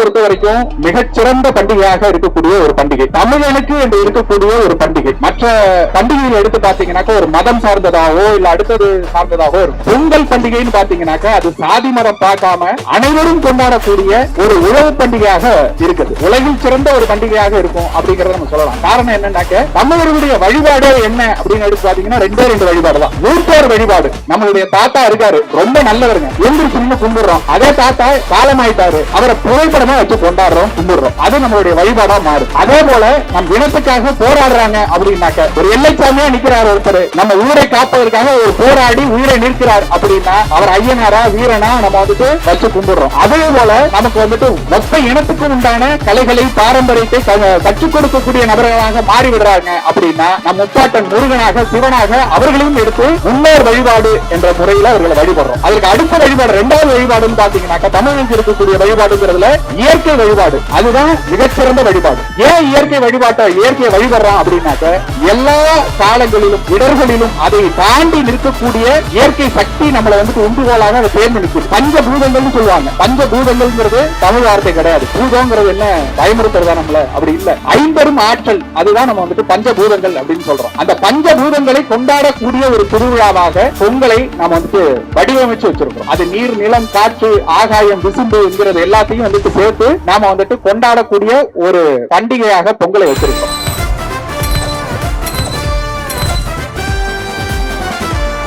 பொறுத்த வரைக்கும் மிகச்சிறந்த பண்டிகையாக இருக்கக்கூடிய ஒரு பண்டிகை, தமிழனுக்கு என்று இருக்கக்கூடிய ஒரு பண்டிகை. மற்ற பண்டிகைகள் எடுத்து பாத்தீங்கன்னாக்கா ஒரு மதம் சார்ந்ததாகவோ இல்ல அடுத்தது சார்ந்ததாகவோ இருக்கும். பொங்கல் பண்டிகைன்னு பாத்தீங்கன்னாக்கா அது சாதி மதம் பார்க்காம அனைவரும் கொண்டாடக்கூடிய ஒரு உழவு பண்டிகையாக இருக்குது. உலகில் சிறந்த ஒரு பண்டிகையாக இருக்கும் அப்படிங்கறத நம்ம சொல்லலாம். காரணம் என்னன்னாக்க தமிழர்களுடைய வழிபாடு என்ன அப்படின்னு எடுத்து பாத்தீங்கன்னா ரெண்டு வழிபாடு தான். மூத்தோர் வழிபாடு. நம்மளுடைய தாத்தா இருக்காரு, ரொம்ப நல்லவருங்க, எந்திரிச்சு கும்பிடுறோம். அதே தாத்தா காலமாயிட்டாரு, அவரை புகைப்படமா வச்சு கொண்டாடுறோம், கும்பிடுறோம். அது நம்மளுடைய வழிபாடா மாறும். அதே போல நம் இனத்துக்காக போராடுறாங்க அப்படின்னாக்க ஒரு எல்லைச்சாமியா நிக்கிறார் ஒருத்தர், நம்ம ஊரை காப்பதற்காக ஒரு போராடி உயிரை நிற்கிறார் அப்படின்னா அவர் ஐயனாரா வீரனா நம்ம வந்துட்டு வச்சு கும்பிடுறோம். அதே போல நமக்கு வந்துட்டு மொத்த இனத்துக்கு உண்டான கலைகளை பாரம்பரியத்தை கற்றுக் கொடுக்கக்கூடிய நபர்களாக மாறிவிடுறாங்க அப்படின்னா நம் முப்பாட்டன் முருகனாக சிவனாக அவர்களையும் எடுத்து முன்னோர் வழிபாடு என்ற முறையில் அவர்களை வழிபடுறோம். அதுக்கு அடுத்த வழிபாடு இரண்டாவது வழிபாடுன்னு பாத்தீங்கன்னா தமிழனுக்கு இருக்கக்கூடிய வழிபாடுங்கிறதுல இயற்கை வழிபாடு. அதுதான் மிகச்சிறந்த வழிபாடு. ஏன் இயற்கை வழிபடுறான் அப்படின்னாக்க எல்லா காலங்களிலும் இடர்களிலும் அதை தாண்டி நிற்கக்கூடிய இயற்கை சக்தி நம்மளை வந்து உந்துகோலாக அதை தேர்ந்து நிற்கும். பஞ்சபூதங்கள் சொல்லுவாங்க. பஞ்சபூதங்கள்ங்கிறது தமிழ் வார்த்தை கிடையாது. பூதங்கிறது என்ன பயமுறுத்துறதா நம்மள, அப்படி இல்ல. ஐம்பெரும் ஆற்றல், அதுதான் நம்ம வந்துட்டு பஞ்சபூதங்கள் அப்படின்னு சொல்றோம். அந்த பஞ்சபூதங்களை கொண்டாடக்கூடிய ஒரு திருவிழாவாக பொங்கலை நாம வந்துட்டு வடிவமைச்சு வச்சிருக்கோம். அது நீர், நிலம், காற்று, ஆகாயம், விசும்பு என்கிறது எல்லாத்தையும் வந்துட்டு சேர்த்து நாம வந்துட்டு கொண்டாடக்கூடிய ஒரு பண்டிகையாக பொங்கலை வச்சிருக்கோம்.